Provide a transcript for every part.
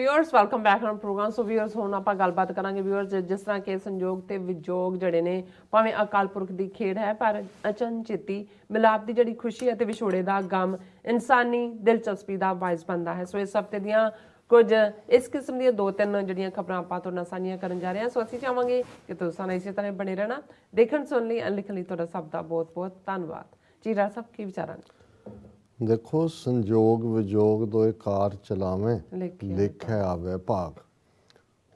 Viewers welcome back on program. So viewers हुण आपां गलबात करांगे व्यूअर्स जिस तरह के संयोग ते विजोग जिहड़े ने भावें अकाल पुरख दी खेड़ है पर अचनचेती मिलाप दी जिहड़ी खुशी है ते विछोड़े दा गम इंसानी दिलचस्पी दा बायस बनदा है। सो इस हफ्ते दियां कुछ इस किस्म दी दो तीन जिहड़ियां खबरां आपां तुहाडे नाल साझीआं करन जा रहे हैं। सो असीं चाहांगे कि तुसीं सानूं इसे तरह बने रहना। देखण सुण लई लिखण लई तुहाडा सब दा बहुत बहुत धन्नवाद जी। राज साहब की विचारां ने? देखो, संजोग विजोग दोए कार चलावें लेखे आवे भाग।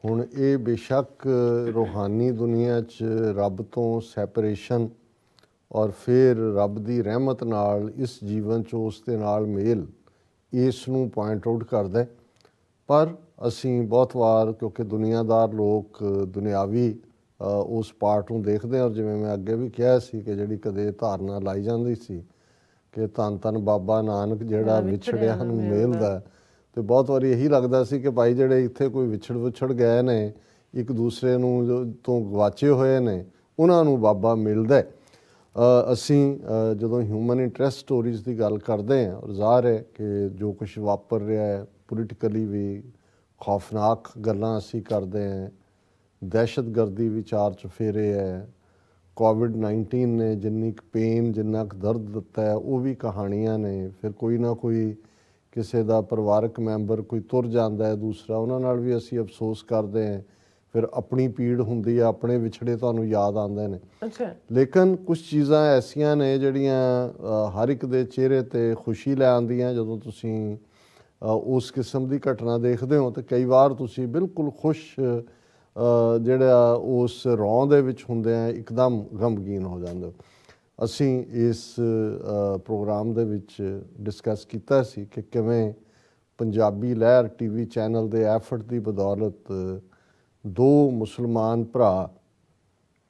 हुण ये बेशक रूहानी दुनिया च रब तो सैपरेशन और फिर रब दी रहमत नाल इस जीवन च उस दे नाल मेल इस नूं पॉइंट आउट करदा है। पर असीं बहुत वार क्योंकि दुनियादार लोग दुनियावी उस पार्ट नूं देखदे और जिवें मैं अगे भी कहा सी कि जिहड़ी कदे धारना लाई जांदी सी कि धन धन बाबा नानक जिहड़ा विछड़िया नूं मेलदा, तो बहुत वारी यही लगता सी कि भाई जिहड़े इत्थे कोई विछड़ गए ने एक दूसरे नूं तो गवाचे होए ने उन्हां नूं बाबा मिलदा है। असीं जदों ह्यूमन इंटरस्ट स्टोरीज़ की गल करते हैं और ज़ाहिर है कि जो कुछ वापर रहा है पोलिटिकली भी खौफनाक गल्लां असीं करते हैं, दहशतगर्दी भी चार चफेरे है, कोविड-19 ने जिन्नी पेन जिन्ना दर्द दिता है वो भी कहानियां ने। फिर कोई ना कोई किसी का परिवारक मैंबर कोई तुर जाता है दूसरा उन्होंने नाल भी असी अफसोस करते हैं। फिर अपनी पीड़ होंदी है, अपने विछड़े तुहानूं याद आते हैं। अच्छा। लेकिन कुछ चीज़ां ऐसियां ने जिहड़ियां हर एक दे चेहरे ते खुशी लै आंदियां जदों तुसीं उस किस्म की घटना देखते हो। तो कई बार तुसीं बिल्कुल खुश ਜਿਹੜਾ उस रौं दे विच हुंदे एकदम गमगीन हो जाते हो। असी इस प्रोग्राम दे विच डिस्कस किया सी कि किवें पंजाबी लहर टीवी चैनल के एफर्ट की बदौलत दो मुसलमान भरा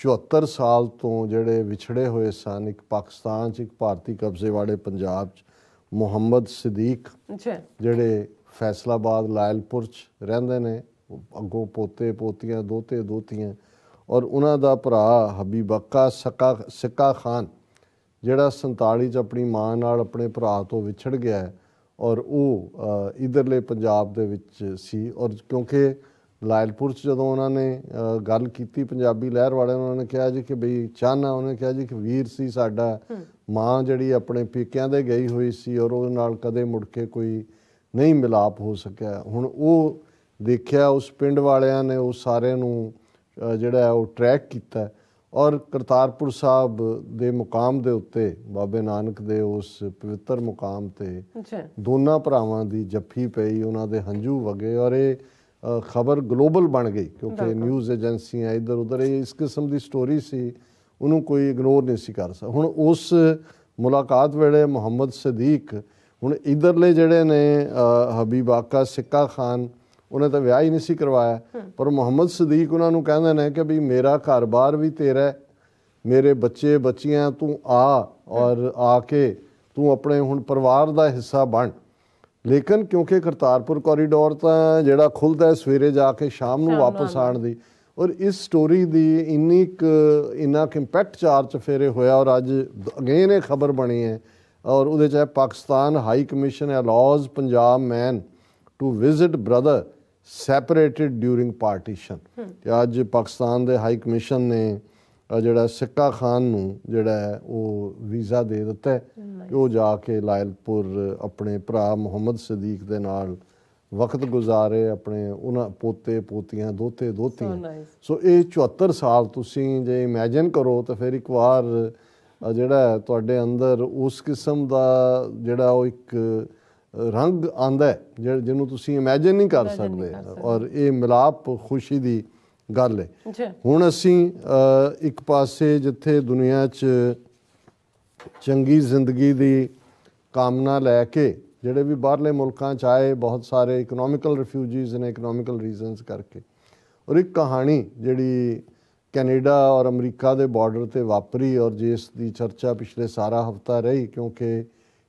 74 साल तो जिहड़े विछड़े हुए सन, एक पाकिस्तान च एक भारती कब्जे वाले पंजाब च, मुहम्मद सदीक जिहड़े फैसलाबाद लायलपुर च रहिंदे ने, अगों पोते पोतियां दोते दोतियां, और उन्हां दा भरा हबीबक्का सिक्का खान जिहड़ा 47 च अपनी मां नाल अपने भरा तो विछड़ गया है और वो इधरले पंजाब दे विच सी। और क्योंकि लायलपुर च जदों उन्होंने गल की पंजाबी लहर वाले उन्होंने कहा जी कि बई चाहना, उन्होंने कहा जी कि वीर सी साडा, मां जिहड़ी अपने पेकियां दे गई हुई सी और उहदे नाल कदे मुड़ के कोई नहीं मिलाप हो सकिया। हुण वो देखिया उस पिंड वालियां ने उस सारे नूं जिहड़ा वो ट्रैक किया और करतारपुर साहब दे मुकाम दे उत्ते बाबे नानक दे उस पवित्र मुकाम ते दोनों भरावां दी जफ्फी पई, उन्हां दे हंझू वगे और ये खबर ग्लोबल बन गई क्योंकि न्यूज़ एजेंसियां इधर उधर इस किस्म की स्टोरी सी, उन्होंने कोई इग्नोर नहीं सी कर सकदा। हुण उस मुलाकात वेले मुहम्मद सदीक हुण इधरले जिहड़े ने हबीबाका सिक्का खान उन्हें तो विआह ही नहीं सी करवाया, पर मुहम्मद सदीक उन्होंने कहते हैं कि भी मेरा घर बार भी तेरा है, मेरे बच्चे बच्चियां तू आ और आके तू अपने हुण परिवार का हिस्सा बन। लेकिन क्योंकि करतारपुर कॉरीडोर तो जिहड़ा खुलदा है सवेरे जाके शाम नूं वापस आने दी, और इस स्टोरी दी इन्ना इंपैक्ट चार चफेरे होया और अज अगेन ये खबर बनी है और उहदे च Pakistan high commission allows Punjab man to visit brother separated during partition. अज पाकिस्तान के हाई कमीशन ने जिहड़ा सिक्का खान नूं जिहड़ा है वो वीज़ा दे दिता है कि वो जाके लायलपुर अपने भरा मुहम्मद सदीक दे नाल वक्त गुजारे, अपने उन्हां पोते पोतियां दोते दोतियां। सो ये 74 साल तुसीं जे इमैजिन करो तो फिर एक बार जिहड़ा तुहाडे अंदर उस किस्म का जिहड़ा वो एक रंग आंदा है जिन्हों तुसीं इमैजिन नहीं कर सकते और ये मिलाप खुशी की गल है। हुण असीं एक पासे जिथे दुनिया च चंगी जिंदगी की कामना लैके जिहड़े भी बाहरले मुल्कां च आए, बहुत सारे इकनॉमिकल रिफ्यूजीज़ ने इकनॉमिकल रीजनस करके, और एक कहानी जिहड़ी कैनेडा और अमरीका के बॉर्डर ते वापरी और जिस दी चर्चा पिछले सारा हफ्ता रही क्योंकि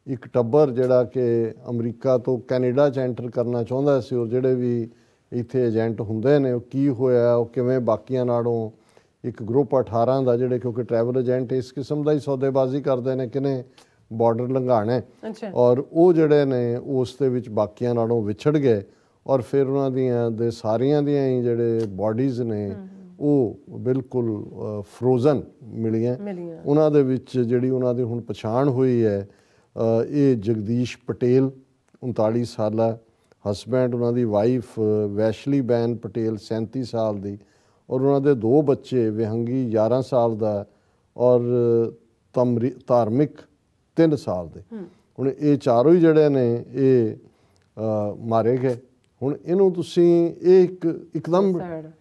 एक टब्बर जिहड़ा कि अमरीका तो कैनेडा च एंटर करना चाहुंदा सी और जिहड़े भी इत्थे एजेंट हुंदे ने की होया वो किवें बाकियां नालों एक ग्रुप 18 का जिहड़े क्योंकि ट्रैवल एजेंट इस किस्म का ही सौदेबाजी करते हैं किने बॉर्डर लंघाना है और वो जिहड़े ने उस दे विच बाकियां नालों विछड़ गए ਔਰ ਫਿਰ ਉਹਨਾਂ ਦੀਆਂ ਦੇ ਸਾਰੀਆਂ ਦੀਆਂ ਹੀ ਜਿਹੜੇ ਬਾਡੀਜ਼ ਨੇ ਉਹ ਬਿਲਕੁਲ ਫਰੋਜ਼ਨ ਮਿਲੀਆਂ। ਉਹਨਾਂ ਦੇ ਵਿੱਚ ਜਿਹੜੀ ਉਹਨਾਂ ਦੀ ਹੁਣ ਪਛਾਣ ਹੋਈ ਹੈ, ਇਹ ਜਗਦੀਸ਼ ਪਟੇਲ 39 ਸਾਲਾ, ਹਸਬੈਂਡ ਉਹਨਾਂ ਦੀ ਵਾਈਫ ਵੈਸ਼ਲੀ ਬੈਨ ਪਟੇਲ 37 ਸਾਲ ਦੀ, ਔਰ ਉਹਨਾਂ ਦੇ 2 ਬੱਚੇ, ਵਿਹੰਗੀ 11 ਸਾਲ ਦਾ ਔਰ ਧਾਰਮਿਕ 3 ਸਾਲ ਦੇ। ਹੁਣ ਇਹ ਚਾਰੋਂ ਹੀ ਜਿਹੜੇ ਨੇ ਇਹ ਮਾਰੇ ਗਏ। ਹੁਣ ਇਹਨੂੰ ਤੁਸੀਂ ਇਹ ਇੱਕਦਮ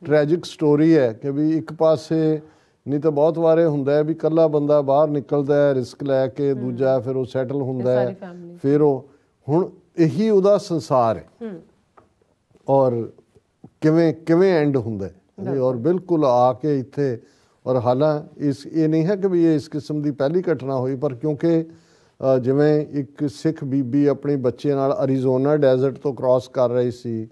ਟ੍ਰੈਜਿਕ ਸਟੋਰੀ ਹੈ ਕਿ ਵੀ ਇੱਕ ਪਾਸੇ ਨਹੀਂ ਤਾਂ ਬਹੁਤ ਵਾਰੇ ਹੁੰਦਾ ਹੈ ਵੀ ਇਕੱਲਾ ਬੰਦਾ ਬਾਹਰ ਨਿਕਲਦਾ ਹੈ ਰਿਸਕ ਲੈ ਕੇ, ਦੂਜਾ ਫਿਰ ਉਹ ਸੈਟਲ ਹੁੰਦਾ ਹੈ, ਫਿਰ ਉਹ ਹੁਣ ਇਹੀ ਉਹਦਾ ਸੰਸਾਰ ਹੈ ਔਰ ਕਿਵੇਂ ਕਿਵੇਂ ਐਂਡ ਹੁੰਦਾ ਹੈ। ਔਰ ਬਿਲਕੁਲ ਆ ਕੇ ਇੱਥੇ, ਔਰ ਹਾਲਾਂ ਇਹ ਨਹੀਂ ਹੈ ਕਿ ਵੀ ਇਹ ਇਸ ਕਿਸਮ ਦੀ ਪਹਿਲੀ ਘਟਨਾ ਹੋਈ, ਪਰ ਕਿਉਂਕਿ ਜਿਵੇਂ ਇੱਕ ਸਿੱਖ ਬੀਬੀ ਆਪਣੇ ਬੱਚੇ ਨਾਲ ਅਰੀਜ਼ੋਨਾ ਡੈਜ਼ਰਟ ਤੋਂ ਕ੍ਰਾਸ ਕਰ ਰਹੀ ਸੀ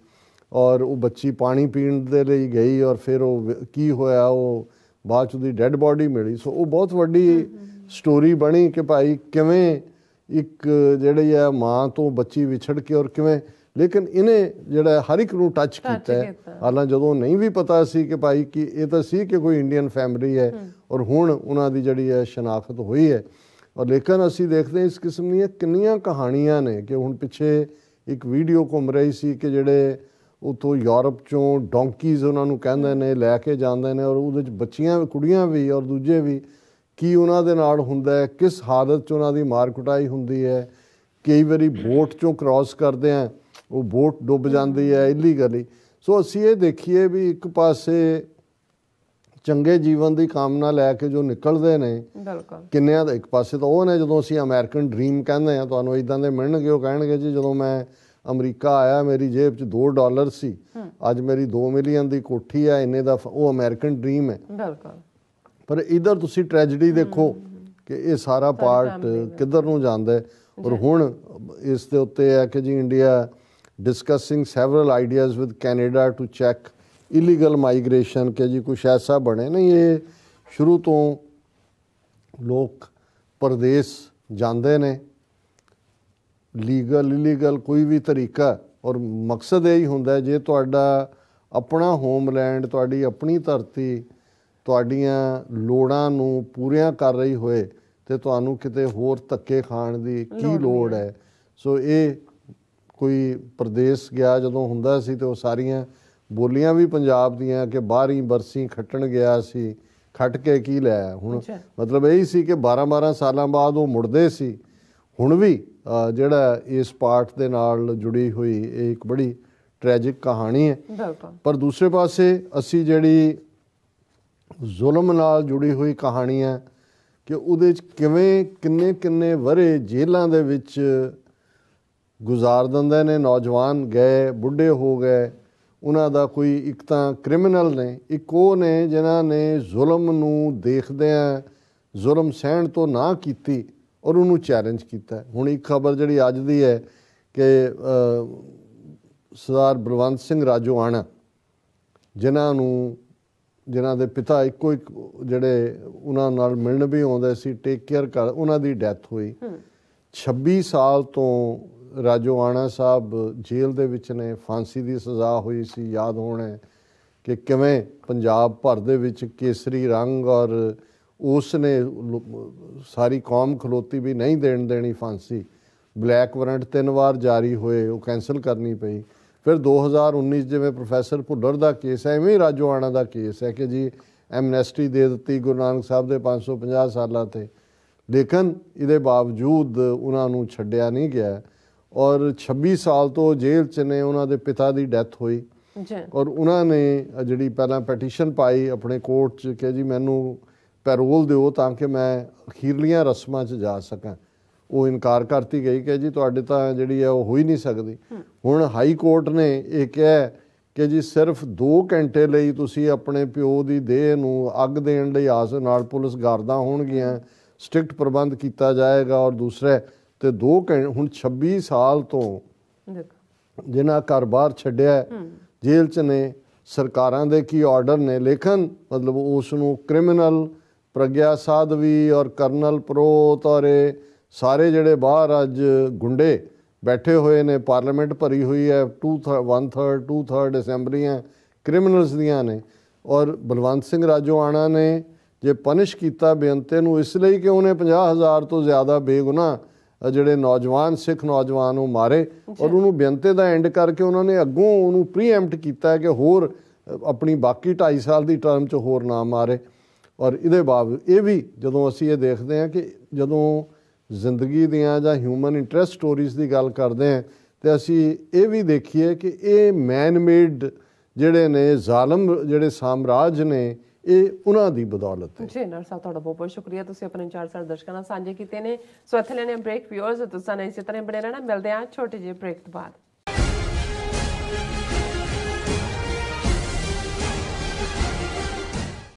ਔਰ ਉਹ ਬੱਚੀ ਪਾਣੀ ਪੀਣ ਦੇ ਲਈ ਗਈ ਔਰ ਫਿਰ ਉਹ ਕੀ ਹੋਇਆ, ਉਹ ਬਾਅਦ 'ਚ ਉਹਦੀ ਡੈੱਡ ਬਾਡੀ ਮਿਲੀ। ਸੋ ਉਹ ਬਹੁਤ ਵੱਡੀ ਸਟੋਰੀ ਬਣੀ ਕਿ ਭਾਈ ਕਿਵੇਂ ਇੱਕ ਜਿਹੜੀ ਹੈ ਮਾਂ ਤੋਂ ਬੱਚੀ ਵਿਛੜ ਕੇ ਔਰ ਕਿਵੇਂ, ਲੇਕਿਨ ਇਹਨੇ ਜਿਹੜਾ ਹਰ ਇੱਕ ਨੂੰ ਟੱਚ ਕੀਤਾ ਹੈ। ਹਾਲਾਂ ਜਦੋਂ ਨਹੀਂ ਵੀ ਪਤਾ ਸੀ ਕਿ ਭਾਈ ਕਿ ਇਹ ਤਾਂ ਸੀ ਕਿ ਕੋਈ ਇੰਡੀਅਨ ਫੈਮਿਲੀ ਹੈ ਔਰ ਹੁਣ ਉਹਨਾਂ ਦੀ ਜਿਹੜੀ ਹੈ ਸ਼ਨਾਖਤ ਹੋਈ ਹੈ। ਔਰ ਲੇਕਿਨ ਅਸੀਂ ਦੇਖਦੇ ਹਾਂ ਇਸ ਕਿਸਮ ਦੀਆਂ ਕਿੰਨੀਆਂ ਕਹਾਣੀਆਂ ਨੇ ਕਿ ਹੁਣ ਪਿੱਛੇ ਇੱਕ ਵੀਡੀਓ ਘੁੰਮ ਰਹੀ ਸੀ ਕਿ ਜਿਹੜੇ ਉੱਥੋਂ ਯੂਰਪ 'ਚੋਂ ਡੋਂਕੀਜ਼ ਉਹਨਾਂ ਨੂੰ ਕਹਿੰਦੇ ਨੇ ਲੈ ਕੇ ਜਾਂਦੇ ਨੇ ਔਰ ਉਹਦੇ 'ਚ ਬੱਚੀਆਂ ਕੁੜੀਆਂ ਵੀ ਔਰ ਦੂਜੇ ਵੀ, ਕੀ ਉਹਨਾਂ ਦੇ ਨਾਲ ਹੁੰਦਾ ਹੈ, ਕਿਸ ਹਾਲਤ 'ਚ ਉਹਨਾਂ ਦੀ ਮਾਰ ਕੁਟਾਈ ਹੁੰਦੀ ਹੈ। ਕਈ ਵਾਰੀ ਬੋਟ 'ਚੋਂ ਕ੍ਰਾਸ ਕਰਦੇ ਆ, ਉਹ ਬੋਟ ਡੁੱਬ ਜਾਂਦੀ ਹੈ ਇਲੀਗਲੀ। ਸੋ ਅਸੀਂ ਇਹ ਦੇਖੀਏ ਵੀ ਇੱਕ ਪਾਸੇ ਚੰਗੇ ਜੀਵਨ ਦੀ ਕਾਮਨਾ ਲੈ ਕੇ ਜੋ ਨਿਕਲਦੇ ਨੇ ਕਿੰਨਿਆਂ ਦਾ, ਇੱਕ ਪਾਸੇ ਤਾਂ ਉਹ ਨੇ ਜਦੋਂ ਅਸੀਂ ਅਮਰੀਕਨ ਡ੍ਰੀਮ ਕਹਿੰਦੇ ਹਾਂ, ਤੁਹਾਨੂੰ ਇੱਦਾਂ ਦੇ ਮਿਲਣਗੇ, ਉਹ ਕਹਿਣਗੇ ਜੀ ਜਦੋਂ ਮੈਂ ਅਮਰੀਕਾ ਆਇਆ ਮੇਰੀ ਜੇਬ 'ਚ $2 ਸੀ, ਅੱਜ ਮੇਰੀ 2 ਮਿਲੀਅਨ ਦੀ ਕੋਠੀ ਹੈ, ਇੰਨੇ ਦਾ, ਉਹ ਅਮਰੀਕਨ ਡ੍ਰੀਮ ਹੈ। ਪਰ ਇੱਧਰ ਤੁਸੀਂ ਟ੍ਰੈਜਡੀ ਦੇਖੋ ਕਿ ਇਹ ਸਾਰਾ ਪਾਰਟ ਕਿੱਧਰ ਨੂੰ ਜਾਂਦਾ ਹੈ। ਔਰ ਹੁਣ ਇਸ ਦੇ ਉੱਤੇ ਹੈ ਕਿ ਜੀ India discussing several ideas with Canada to check illegal migration, ਕਿ ਜੀ ਕੁਛ ਐਸਾ ਬਣੇ। ਨਹੀਂ, ਇਹ ਸ਼ੁਰੂ ਤੋਂ ਲੋਕ ਪਰਦੇਸ ਜਾਂਦੇ ਨੇ, ਲੀਗਲ ਇਲੀਗਲ ਕੋਈ ਵੀ ਤਰੀਕਾ, ਔਰ ਮਕਸਦ ਇਹ ਹੀ ਹੁੰਦਾ ਜੇ ਤੁਹਾਡਾ ਆਪਣਾ ਹੋਮਲੈਂਡ, ਤੁਹਾਡੀ ਆਪਣੀ ਧਰਤੀ ਤੁਹਾਡੀਆਂ ਲੋੜਾਂ ਨੂੰ ਪੂਰੀਆਂ ਕਰ ਰਹੀ ਹੋਏ ਤੇ ਤੁਹਾਨੂੰ ਕਿਤੇ ਹੋਰ ਧੱਕੇ ਖਾਣ ਦੀ ਕੀ ਲੋੜ ਹੈ। ਸੋ ਇਹ ਕੋਈ ਪ੍ਰਦੇਸ਼ ਗਿਆ ਜਦੋਂ ਹੁੰਦਾ ਸੀ ਤੇ ਉਹ ਸਾਰੀਆਂ ਬੋਲੀਆਂ ਵੀ ਪੰਜਾਬ ਦੀਆਂ ਕਿ ਬਾਹਰੀ ਬਰਸੀ ਖੱਟਣ ਗਿਆ ਸੀ, ਖੱਟ ਕੇ ਕੀ ਲਿਆ। ਹੁਣ ਮਤਲਬ ਇਹੀ ਸੀ ਕਿ 12-12 ਸਾਲਾਂ ਬਾਅਦ ਉਹ ਮੁੜਦੇ ਸੀ। ਹੁਣ ਵੀ ਜਿਹੜਾ ਇਸ ਪਾਰਟ ਦੇ ਨਾਲ ਜੁੜੀ ਹੋਈ ਇਹ ਇੱਕ ਬੜੀ ਟ੍ਰੈਜਿਕ ਕਹਾਣੀ ਹੈ। ਪਰ ਦੂਸਰੇ ਪਾਸੇ ਅਸੀਂ ਜਿਹੜੀ ਜ਼ੁਲਮ ਨਾਲ ਜੁੜੀ ਹੋਈ ਕਹਾਣੀ ਹੈ ਕਿ ਉਹਦੇ 'ਚ ਕਿਵੇਂ ਕਿੰਨੇ ਵਰੇ ਜੇਲ੍ਹਾਂ ਦੇ ਵਿੱਚ ਗੁਜ਼ਾਰ ਦਿੰਦੇ ਨੇ ਨੌਜਵਾਨ, ਗਏ ਬੁੱਢੇ ਹੋ ਗਏ। ਉਹਨਾਂ ਦਾ ਕੋਈ ਇੱਕ ਤਾਂ ਕ੍ਰਿਮੀਨਲ ਨੇ, ਇੱਕ ਉਹ ਨੇ ਜਿਨ੍ਹਾਂ ਨੇ ਜ਼ੁਲਮ ਨੂੰ ਦੇਖਦਿਆਂ ਜ਼ੁਲਮ ਸਹਿਣ ਤੋਂ ਨਾ ਕੀਤੀ ਔਰ ਉਹਨੂੰ ਚੈਲੰਜ ਕੀਤਾ। ਹੁਣ ਇੱਕ ਖਬਰ ਜਿਹੜੀ ਅੱਜ ਦੀ ਹੈ ਕਿ ਸਰਦਾਰ ਬਲਵੰਤ ਸਿੰਘ ਰਾਜੋਆਣਾ, ਜਿਨ੍ਹਾਂ ਦੇ ਪਿਤਾ ਇੱਕੋ ਇੱਕ ਜਿਹੜੇ ਉਹਨਾਂ ਨਾਲ ਮਿਲਣ ਵੀ ਆਉਂਦੇ ਸੀ, ਟੇਕ ਕੇਅਰ ਕਰ, ਉਹਨਾਂ ਦੀ ਡੈਥ ਹੋਈ। 26 ਸਾਲ ਤੋਂ ਰਾਜੋਆਣਾ ਸਾਹਿਬ ਜੇਲ੍ਹ ਦੇ ਵਿੱਚ ਨੇ, ਫਾਂਸੀ ਦੀ ਸਜ਼ਾ ਹੋਈ ਸੀ। ਯਾਦ ਹੋਣਾ ਕਿ ਕਿਵੇਂ ਪੰਜਾਬ ਭਰ ਦੇ ਵਿੱਚ ਕੇਸਰੀ ਰੰਗ ਔਰ ਉਸ ਨੇ ਸਾਰੀ ਕੌਮ ਖਲੋਤੀ ਵੀ ਨਹੀਂ ਦੇਣੀ ਫਾਂਸੀ। ਬਲੈਕ ਵਾਰੰਟ 3 ਵਾਰ ਜਾਰੀ ਹੋਏ, ਉਹ ਕੈਂਸਲ ਕਰਨੀ ਪਈ। ਫਿਰ 2019 ਜਿਵੇਂ ਪ੍ਰੋਫੈਸਰ ਭੁੱਲਰ ਦਾ ਕੇਸ ਹੈ, ਐਵੇਂ ਹੀ ਰਾਜੋਆਣਾ ਦਾ ਕੇਸ ਹੈ ਕਿ ਜੀ ਐਮਨੈਸਟੀ ਦੇ ਦਿੱਤੀ ਗੁਰੂ ਨਾਨਕ ਸਾਹਿਬ ਦੇ 550 ਸਾਲਾਂ 'ਤੇ, ਲੇਕਿਨ ਇਹਦੇ ਬਾਵਜੂਦ ਉਹਨਾਂ ਨੂੰ ਛੱਡਿਆ ਨਹੀਂ ਗਿਆ। ਔਰ 26 ਸਾਲ ਤੋਂ ਜੇਲ੍ਹ 'ਚ ਨੇ। ਉਹਨਾਂ ਦੇ ਪਿਤਾ ਦੀ ਡੈਥ ਹੋਈ ਔਰ ਉਹਨਾਂ ਨੇ ਜਿਹੜੀ ਪਹਿਲਾਂ ਪੈਟੀਸ਼ਨ ਪਾਈ ਆਪਣੇ ਕੋਰਟ 'ਚ ਕਿ ਜੀ ਮੈਨੂੰ ਪੈਰੋਲ ਦਿਓ ਤਾਂ ਕਿ ਮੈਂ ਅਖੀਰਲੀਆਂ ਰਸਮਾਂ 'ਚ ਜਾ ਸਕਾਂ। ਉਹ ਇਨਕਾਰ ਕਰਤੀ ਗਈ ਕਿ ਜੀ ਤੁਹਾਡੇ ਤਾਂ ਜਿਹੜੀ ਹੈ ਉਹ ਹੋ ਹੀ ਨਹੀਂ ਸਕਦੀ। ਹੁਣ ਹਾਈ ਕੋਰਟ ਨੇ ਇਹ ਕਿਹਾ ਕਿ ਜੀ ਸਿਰਫ 2 ਘੰਟੇ ਲਈ ਤੁਸੀਂ ਆਪਣੇ ਪਿਓ ਦੀ ਦੇਹ ਨੂੰ ਅੱਗ ਦੇਣ ਲਈ ਆਸ ਨਾਲ ਪੁਲਿਸ ਗਾਰਦਾਂ ਹੋਣਗੀਆਂ, ਸਟ੍ਰਿਕਟ ਪ੍ਰਬੰਧ ਕੀਤਾ ਜਾਏਗਾ। ਔਰ ਦੂਸਰੇ ਤੇ 2 ਘੰਟੇ, ਹੁਣ 26 ਸਾਲ ਤੋਂ ਜਿਨ੍ਹਾਂ ਘਰ ਬਾਹਰ ਛੱਡਿਆ ਜੇਲ੍ਹ 'ਚ ਨੇ, ਸਰਕਾਰਾਂ ਦੇ ਕੀ ਆਰਡਰ ਨੇ, ਲੇਕਿਨ ਮਤਲਬ ਉਸ ਨੂੰ ਕ੍ਰਿਮੀਨਲ ਪ੍ਰਗਿਆ ਸਾਧਵੀ ਔਰ ਕਰਨਲ ਪ੍ਰੋਤ ਔਰ ਇਹ ਸਾਰੇ ਜਿਹੜੇ ਬਾਹਰ ਅੱਜ ਗੁੰਡੇ ਬੈਠੇ ਹੋਏ ਨੇ, ਪਾਰਲੀਮੈਂਟ ਭਰੀ ਹੋਈ ਹੈ, 1/3 ਅਸੈਂਬਲੀਆਂ ਕ੍ਰਿਮੀਨਲਸ ਦੀਆਂ ਨੇ। ਔਰ ਬਲਵੰਤ ਸਿੰਘ ਰਾਜੋਆਣਾ ਨੇ ਜੇ ਪਨਿਸ਼ ਕੀਤਾ ਬੇਅੰਤੇ ਨੂੰ ਇਸ ਲਈ ਕਿ ਉਹਨੇ 50,000 ਤੋਂ ਜ਼ਿਆਦਾ ਬੇਗੁਨਾਹ ਜਿਹੜੇ ਨੌਜਵਾਨ ਸਿੱਖ ਨੌਜਵਾਨ ਉਹ ਮਾਰੇ, ਔਰ ਉਹਨੂੰ ਬੇਅੰਤੇ ਦਾ ਐਂਡ ਕਰਕੇ ਉਹਨਾਂ ਨੇ ਅੱਗੋਂ ਉਹਨੂੰ ਪ੍ਰੀਐਂਪਟ ਕੀਤਾ ਹੈ ਕਿ ਹੋਰ ਆਪਣੀ ਬਾਕੀ 2.5 ਸਾਲ ਦੀ ਟਰਮ 'ਚ ਹੋਰ ਨਾ ਮਾਰੇ। ਔਰ ਇਹਦੇ ਬਾਵਜੂਦ ਇਹ ਵੀ ਜਦੋਂ ਅਸੀਂ ਇਹ ਦੇਖਦੇ ਹਾਂ ਕਿ ਜਦੋਂ ਜ਼ਿੰਦਗੀ ਦੀਆਂ ਜਾਂ ਹਿਊਮਨ ਇੰਟਰਸਟ ਸਟੋਰੀਜ਼ ਦੀ ਗੱਲ ਕਰਦੇ ਹਾਂ ਤੇ ਅਸੀਂ ਇਹ ਵੀ ਦੇਖੀਏ ਕਿ ਇਹ ਮੈਨ ਮੇਡ ਜਿਹੜੇ ਨੇ ਜ਼ਾਲਮ ਜਿਹੜੇ ਸਾਮਰਾਜ ਨੇ ਇਹ ਉਹਨਾਂ ਦੀ ਬਦੌਲਤ ਹੈ। ਜੀ ਨਰ ਸਾਹਿਬ ਤੁਹਾਡਾ ਬਹੁਤ ਬਹੁਤ ਸ਼ੁਕਰੀਆ, ਤੁਸੀਂ ਆਪਣੇ 4 ਸਾਲ ਦਰਸ਼ਕਾਂ ਨਾਲ ਸਾਂਝੇ ਕੀਤੇ ਨੇ। ਸੋ ਇੱਥੇ ਲੈਣੇ ਬ੍ਰੇਕ, ਵਿਊਅਰਸ ਤੁਸੀਂ ਇਸੇ ਤਰ੍ਹਾਂ ਬਣੇ ਰਹਿਣਾ। ਮਿਲਦੇ ਹਾਂ ਛੋਟੇ ਜਿਹੇ ਬ੍ਰੇਕ ਤੋਂ ਬਾਅਦ।